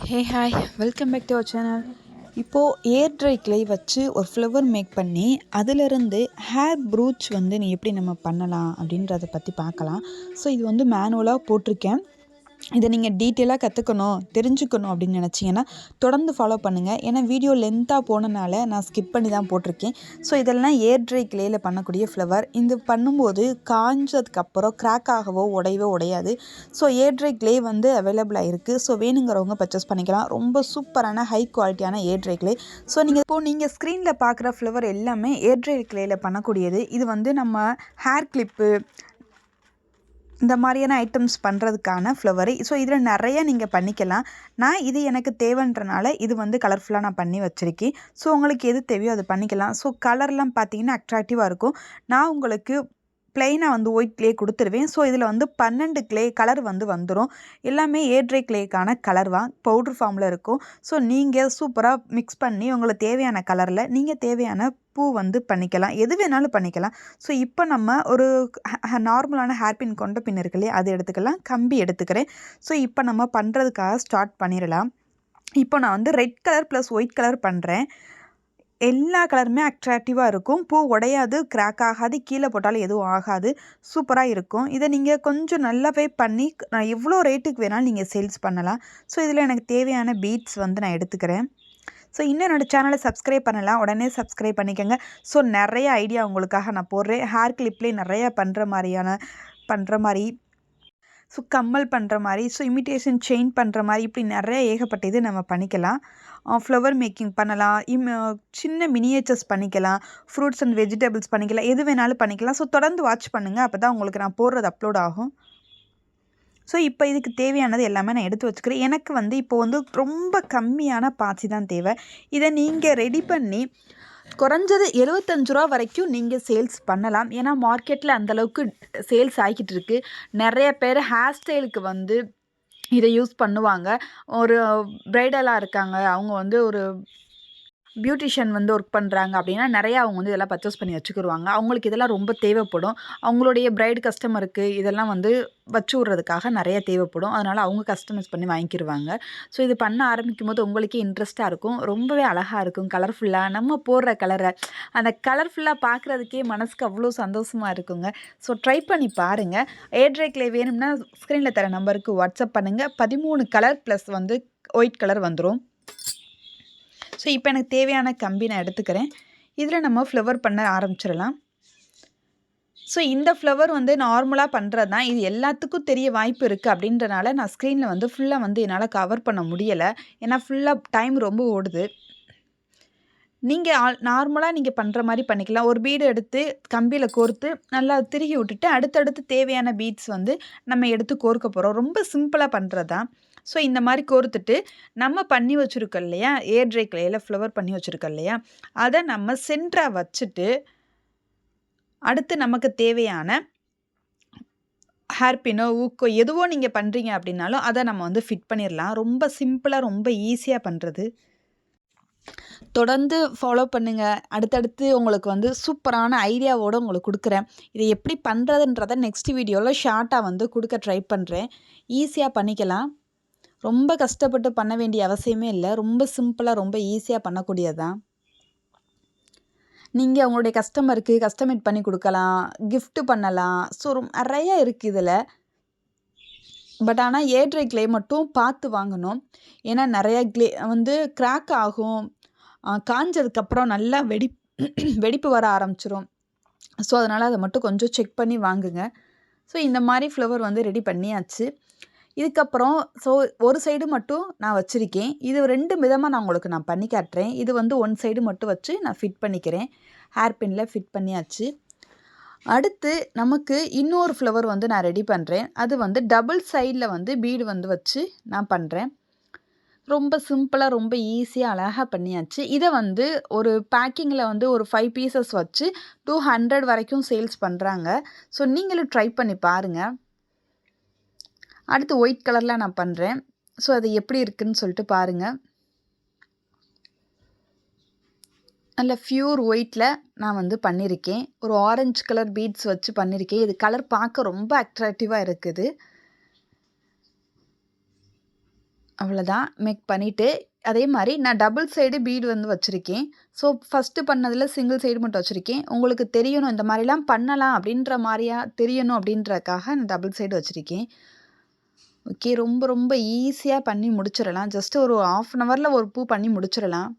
Hey hi welcome back to our channel. இப்போது air try clay வச்சு ஒரு flower make பண்ணி அதிலிருந்து ஹேர் ப்ரூச் வந்து எப்படி நம்ம பண்ணலாம் அப்படின்றத பற்றி பார்க்கலாம். ஸோ இது வந்து மேனுவலாக போட்டிருக்கேன். இதை நீங்கள் டீட்டெயிலாக கற்றுக்கணும் தெரிஞ்சுக்கணும் அப்படின்னு நினச்சிங்கன்னா தொடர்ந்து ஃபாலோ பண்ணுங்கள். ஏன்னா வீடியோ லென்த்தாக போனனால நான் ஸ்கிப் பண்ணி தான் போட்டிருக்கேன். ஸோ இதெல்லாம் ஏர் ட்ரை கிளேயில் பண்ணக்கூடிய ஃப்ளவர். இது பண்ணும்போது காஞ்சதுக்கப்புறம் கிராக் ஆகவோ உடையவோ உடையாது. ஸோ ஏர் ட்ரை கிளே வந்து அவைலபிளாக இருக்குது. ஸோ வேணுங்கிறவங்க பர்ச்சேஸ் பண்ணிக்கலாம். ரொம்ப சூப்பரான ஹை குவாலிட்டியான ஏர் ட்ரை கிளே. ஸோ நீங்கள் ஸ்க்ரீனில் பார்க்குற ஃப்ளவர் எல்லாமே ஏர் ட்ரை கிளேயில் பண்ணக்கூடியது. இது வந்து நம்ம ஹேர் கிளிப்பு இந்த மாதிரியான ஐட்டம்ஸ் பண்ணுறதுக்கான ஃப்ளவரு. ஸோ இதில் நிறைய நீங்கள் பண்ணிக்கலாம். நான் இது எனக்கு தேவைன்றனால இது வந்து கலர்ஃபுல்லாக நான் பண்ணி வச்சுருக்கேன். ஸோ உங்களுக்கு எது தேவையோ அது பண்ணிக்கலாம். ஸோ கலர்லாம் பார்த்தீங்கன்னா அட்ராக்டிவாக இருக்கும். நான் உங்களுக்கு ப்ளைனாக வந்து ஒயிட் கிளே கொடுத்துருவேன். ஸோ இதில் வந்து 12 கிளே கலர் வந்துடும். எல்லாமே ஏர் ட்ரை கிளேக்கான கலர் பவுட்ரு ஃபார்மில் இருக்கும். ஸோ நீங்கள் சூப்பராக மிக்ஸ் பண்ணி உங்களுக்கு தேவையான கலரில் நீங்கள் தேவையான பூ வந்து பண்ணிக்கலாம். எது வேணாலும் பண்ணிக்கலாம். ஸோ இப்போ நம்ம ஒரு நார்மலான ஹேர் பின் கொண்ட பின் இருக்கு இல்லையா, அது எடுத்துக்கலாம். கம்பி எடுத்துக்கிறேன். ஸோ இப்போ நம்ம பண்ணுறதுக்காக ஸ்டார்ட் பண்ணிடலாம். இப்போ நான் வந்து red colour plus white colour பண்ணுறேன். எல்லா கலருமே அட்ராக்டிவாக இருக்கும். பூ உடையாது, கிராக் ஆகாது, கீழே போட்டாலும் எதுவும் ஆகாது. சூப்பராக இருக்கும். இதை நீங்கள் கொஞ்சம் நல்லாவே பண்ணி நான் எவ்வளோ ரேட்டுக்கு வேணாலும் நீங்கள் சேல்ஸ் பண்ணலாம். ஸோ இதில் எனக்கு தேவையான பீட்ஸ் வந்து நான் எடுத்துக்கிறேன். ஸோ இன்னும் என்னோடய சேனலை சப்ஸ்கிரைப் பண்ணலாம், உடனே சப்ஸ்கிரைப் பண்ணிக்கோங்க. ஸோ நிறைய ஐடியா உங்களுக்காக நான் போடுறேன். ஹேர் கிளிப்லேயே நிறைய பண்ணுற மாதிரி ஸோ கம்மல் பண்ணுற மாதிரி, ஸோ இமிட்டேஷன் செயின் பண்ணுற மாதிரி, இப்படி நிறைய ஏகப்பட்ட இது நம்ம பண்ணிக்கலாம். ஃப்ளவர் மேக்கிங் பண்ணலாம், சின்ன மினியேச்சர்ஸ் பண்ணிக்கலாம், ஃப்ரூட்ஸ் அண்ட் வெஜிடபிள்ஸ் பண்ணிக்கலாம், எது வேணாலும் பண்ணிக்கலாம். ஸோ தொடர்ந்து வாட்ச் பண்ணுங்கள். அப்போ தான் உங்களுக்கு நான் போடுறது அப்லோட் ஆகும். ஸோ இப்போ இதுக்கு தேவையானது எல்லாமே நான் எடுத்து வச்சுக்கிறேன். எனக்கு வந்து இப்போ வந்து ரொம்ப கம்மியான பாசி தான் தேவை. இதை நீங்கள் ரெடி பண்ணி குறைஞ்சது 75 ரூபா வரைக்கும் நீங்கள் சேல்ஸ் பண்ணலாம். ஏன்னா மார்க்கெட்டில் அந்தளவுக்கு சேல்ஸ் ஆகிக்கிட்டு இருக்குது. நிறைய பேர் ஹேர் ஸ்டைலுக்கு வந்து இதை யூஸ் பண்ணுவாங்க. ஒரு ப்ரைடலாக இருக்காங்க, அவங்க வந்து ஒரு பியூட்டிஷியன் வந்து ஒர்க் பண்ணுறாங்க அப்படின்னா நிறையா அவங்க வந்து இதெல்லாம் பர்ச்சேஸ் பண்ணி வச்சுக்கிடுவாங்க. அவங்களுக்கு இதெல்லாம் ரொம்ப தேவைப்படும். அவங்களுடைய ப்ரைடு கஸ்டமருக்கு இதெல்லாம் வந்து வச்சு விட்றதுக்காக நிறைய தேவைப்படும். அதனால் அவங்க கஸ்டமைஸ் பண்ணி வாங்கிக்கிடுவாங்க. ஸோ இது பண்ண ஆரம்பிக்கும் போது உங்களுக்கே இன்ட்ரெஸ்ட்டாக இருக்கும். ரொம்பவே அழகாக இருக்கும். கலர்ஃபுல்லாக நம்ம போடுற கலரை அந்த கலர்ஃபுல்லாக பார்க்குறதுக்கே மனசுக்கு அவ்வளோ சந்தோஷமாக இருக்குங்க. ஸோ ட்ரை பண்ணி பாருங்கள். ஏர் ட்ரை கிளே வேணும்னா ஸ்க்ரீனில் தர நம்பருக்கு வாட்ஸ்அப் பண்ணுங்கள். 13 கலர் ப்ளஸ் வந்து ஒயிட் கலர் வந்துடும். ஸோ இப்போ எனக்கு தேவையான கம்பி நான் எடுத்துக்கிறேன். இதில் நம்ம ஃப்ளவர் பண்ண ஆரம்பிச்சிடலாம். ஸோ இந்த ஃப்ளவர் வந்து நார்மலாக பண்ணுறது தான். இது எல்லாத்துக்கும் தெரிய வாய்ப்பு இருக்குது அப்படின்றனால நான் ஸ்க்ரீனில் வந்து ஃபுல்லாக வந்து என்னால் கவர் பண்ண முடியலை. ஏன்னா ஃபுல்லாக டைம் ரொம்ப ஓடுது. நீங்கள் நார்மலாக நீங்கள் பண்ணுற மாதிரி பண்ணிக்கலாம். ஒரு பீடு எடுத்து கம்பியில் கோர்த்து நல்லா திருகி விட்டுட்டு அடுத்தடுத்து தேவையான பீட்ஸ் வந்து நம்ம எடுத்து கோர்க்க போகிறோம். ரொம்ப சிம்பிளாக பண்ணுறது தான். ஸோ இந்த மாதிரி கோர்த்துட்டு நம்ம பண்ணி வச்சுருக்கோம் இல்லையா, ஏர் ட்ரை கிளேயில் ஃப்ளவர் பண்ணி வச்சுருக்கோம் இல்லையா, அதை நம்ம சென்டராக வச்சுட்டு அடுத்து நமக்கு தேவையான ஹேர் பின்னோ ஊக்கோ எதுவோ நீங்கள் பண்ணுறீங்க அப்படின்னாலும் அதை நம்ம வந்து ஃபிட் பண்ணிடலாம். ரொம்ப சிம்பிளாக ரொம்ப ஈஸியாக பண்ணுறது. தொடர்ந்து ஃபாலோ பண்ணுங்கள். அடுத்தடுத்து உங்களுக்கு வந்து சூப்பரான ஐடியாவோடு உங்களுக்கு கொடுக்குறேன். இதை எப்படி பண்ணுறதுன்றதை நெக்ஸ்ட் வீடியோவில் ஷார்ட்டாக வந்து கொடுக்க ட்ரை பண்ணுறேன். ஈஸியாக பண்ணிக்கலாம். ரொம்ப கஷ்டப்பட்டு பண்ண வேண்டிய அவசியமே இல்லை. ரொம்ப சிம்பிளாக ரொம்ப ஈஸியாக பண்ணக்கூடியது தான். நீங்கள் உங்களுடைய கஸ்டமருக்கு கஸ்டமைட் பண்ணி கொடுக்கலாம், கிஃப்ட்டு பண்ணலாம். ஸோ நிறைய இருக்குது இதில். பட் ஆனால் ஏர் ட்ரை கிளே மட்டும் பார்த்து வாங்கணும். ஏன்னா நிறைய கிளே வந்து கிராக் ஆகும், காஞ்சதுக்கப்புறம் நல்லா வெடிப்பு வர ஆரம்பிச்சிரும். ஸோ அதனால் அதை மட்டும் கொஞ்சம் செக் பண்ணி வாங்குங்க. ஸோ இந்த மாதிரி ஃப்ளவர் வந்து ரெடி பண்ணியாச்சு. இதுக்கப்புறம் ஒரு சைடு மட்டும் நான் வச்சுருக்கேன். இது 2 விதமாக நான் பண்ணி காட்டுறேன். இது வந்து ஒன் சைடு மட்டும் வச்சு நான் ஃபிட் பண்ணிக்கிறேன். ஹேர் பின்னில் ஃபிட் பண்ணியாச்சு. அடுத்து நமக்கு இன்னொரு ஃப்ளவர் வந்து நான் ரெடி பண்ணுறேன். அது வந்து டபுள் சைடில் வந்து பீடு வந்து வச்சு நான் பண்ணுறேன். ரொம்ப சிம்பிளாக ரொம்ப ஈஸியாக அழகாக பண்ணியாச்சு. இதை வந்து ஒரு பேக்கிங்கில் வந்து ஒரு 5 பீசஸ் வச்சு 200 வரைக்கும் சேல்ஸ் பண்ணுறாங்க. ஸோ நீங்களும் ட்ரை பண்ணி பாருங்கள். அடுத்து ஒயிட் கலரில் நான் பண்ணுறேன். ஸோ அது எப்படி இருக்குதுன்னு சொல்லிட்டு பாருங்கள். நல்ல ப்யூர் ஒயிட்டில் நான் வந்து பண்ணியிருக்கேன். ஒரு ஆரஞ்சு கலர் பீட்ஸ் வச்சு பண்ணியிருக்கேன். இது கலர் பார்க்க ரொம்ப அட்ராக்டிவாக இருக்குது. அவ்வளோதான் மேக் பண்ணிவிட்டு அதே மாதிரி நான் டபுள் சைடு பீடு வந்து வச்சுருக்கேன். ஸோ ஃபஸ்ட்டு பண்ணதில் சிங்கிள் சைடு மட்டும் வச்சுருக்கேன். உங்களுக்கு தெரியணும் இந்த மாதிரிலாம் பண்ணலாம் அப்படின்ற மாதிரியா தெரியணும் அப்படின்றக்காக நான் டபுள் சைடு வச்சுருக்கேன். ஓகே, ரொம்ப ரொம்ப ஈஸியாக பண்ணி முடிச்சிடலாம். ஜஸ்ட்டு ஒரு 1/2 அன் ஹவரில் ஒரு பூ பண்ணி முடிச்சிடலாம்.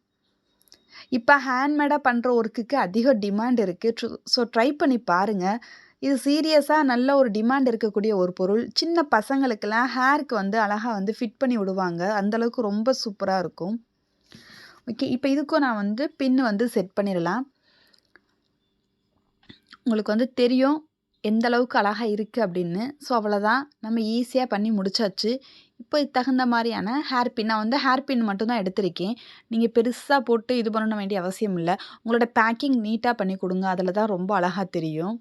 இப்போ ஹேண்ட்மேடாக பண்ணுற ஒர்க்குக்கு அதிக டிமாண்ட் இருக்குது. ஸோ ட்ரை பண்ணி பாருங்கள். இது சீரியஸாக நல்ல ஒரு டிமாண்ட் இருக்கக்கூடிய ஒரு பொருள். சின்ன பசங்களுக்கெல்லாம் ஹேருக்கு வந்து அழகாக வந்து ஃபிட் பண்ணி விடுவாங்க. அந்தளவுக்கு ரொம்ப சூப்பராக இருக்கும். ஓகே, இப்போ இதுக்கும் நான் வந்து பின் வந்து செட் பண்ணிடலாம். உங்களுக்கு வந்து தெரியும் எந்த அளவுக்கு அழகாக இருக்குது அப்படின்னு. ஸோ அவ்வளோதான், நம்ம ஈஸியாக பண்ணி முடிச்சாச்சு. இப்போ இதுக்கு தகுந்த மாதிரியான ஹேர் பின் நான் வந்து ஹேர் பின் மட்டும் தான் எடுத்திருக்கேன். நீங்கள் பெருசாக போட்டு இது பண்ண வேண்டிய அவசியம் இல்லை. உங்களோட பேக்கிங் நீட்டாக பண்ணி கொடுங்க. அதில் தான் ரொம்ப அழகாக தெரியும்.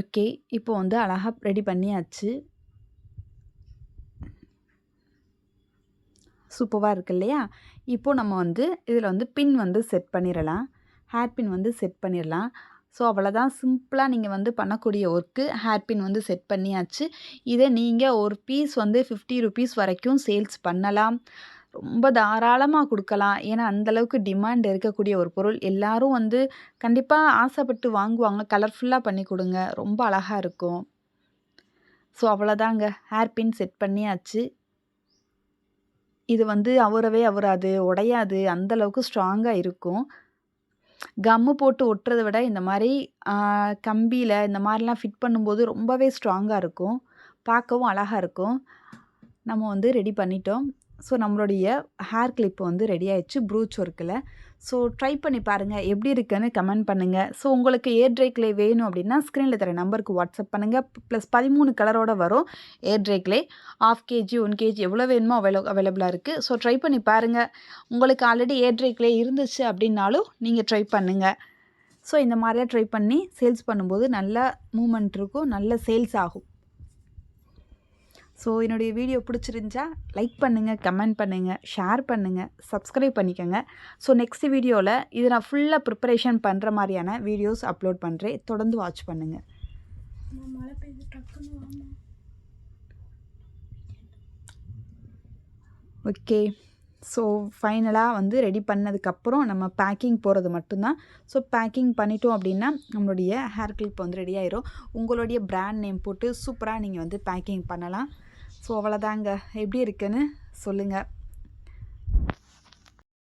ஓகே, இப்போ வந்து அழகாக ரெடி பண்ணியாச்சு. சூப்பராக இருக்கு இல்லையா? இப்போது நம்ம வந்து இதில் வந்து பின் வந்து செட் பண்ணிடலாம். ஹேர் பின் வந்து செட் பண்ணிடலாம். ஸோ அவ்வளோதான், சிம்பிளாக நீங்கள் வந்து பண்ணக்கூடிய ஒர்க்கு. ஹேர் பின் வந்து செட் பண்ணியாச்சு. இதை நீங்கள் ஒரு பீஸ் வந்து 50 ருபீஸ் வரைக்கும் சேல்ஸ் பண்ணலாம். ரொம்ப தாராளமாக கொடுக்கலாம். ஏன்னா அந்தளவுக்கு டிமாண்ட் இருக்கக்கூடிய ஒரு பொருள். எல்லோரும் வந்து கண்டிப்பாக ஆசைப்பட்டு வாங்குவாங்க. கலர்ஃபுல்லாக பண்ணி கொடுங்க, ரொம்ப அழகாக இருக்கும். ஸோ அவ்வளோதாங்க, ஹேர் பின் செட் பண்ணியாச்சு. இது வந்து அவராது, உடையாது, அந்தளவுக்கு ஸ்ட்ராங்காக இருக்கும். கம்மு போட்டு ஒட்டுறத விட இந்த மாதிரி கம்பியில் இந்த மாதிரிலாம் ஃபிட் பண்ணும்போது ரொம்பவே ஸ்ட்ராங்காக இருக்கும். பார்க்கவும் அழகாக இருக்கும். நம்ம வந்து ரெடி பண்ணிட்டோம். ஸோ நம்மளுடைய ஹேர் கிளிப் வந்து ரெடி ஆயிடுச்சு ப்ரூச் ஒர்க்கில். ஸோ ட்ரை பண்ணி பாருங்கள், எப்படி இருக்குன்னு கமெண்ட் பண்ணுங்கள். ஸோ உங்களுக்கு ஏர் ட்ரை கிளே வேணும் அப்படின்னா ஸ்க்ரீனில் தர நம்பருக்கு வாட்ஸ்அப் பண்ணுங்கள். ப்ளஸ் 13 கலரோடு வரும் ஏர் ட்ரை கிளே. 1/2 kg 1 kg எவ்வளோ வேணுமோ அவைலபிளாக இருக்குது. ஸோ ட்ரை பண்ணி பாருங்கள். உங்களுக்கு ஆல்ரெடி ஏர் ட்ரை கிளே இருந்துச்சு அப்படின்னாலும் நீங்கள் ட்ரை பண்ணுங்கள். ஸோ இந்த மாதிரியாக ட்ரை பண்ணி சேல்ஸ் பண்ணும்போது நல்ல மூமெண்ட் இருக்கும், நல்ல சேல்ஸ் ஆகும். ஸோ என்னுடைய வீடியோ பிடிச்சிருந்துச்சா லைக் பண்ணுங்கள், கமெண்ட் பண்ணுங்கள், ஷேர் பண்ணுங்கள், சப்ஸ்கிரைப் பண்ணிக்கோங்க. ஸோ நெக்ஸ்ட் வீடியோவில் இது நான் ஃபுல்லாக ப்ரிப்பரேஷன் பண்ணுற மாதிரியான வீடியோஸ் அப்லோட் பண்ணுறேன். தொடர்ந்து வாட்ச் பண்ணுங்கள். ஓகே, ஸோ ஃபைனலாக வந்து ரெடி பண்ணதுக்கப்புறம் நம்ம பேக்கிங் போகிறது மட்டும்தான். ஸோ பேக்கிங் பண்ணிட்டோம் அப்படின்னா நம்மளுடைய ஹேர் கிளிப் வந்து ரெடி ஆயிரும். உங்களுடைய பிராண்ட் நேம் போட்டு சூப்பராக நீங்கள் வந்து பேக்கிங் பண்ணலாம். ஸோ அவ்வளோதாங்க, எப்படி இருக்குன்னு சொல்லுங்கள்.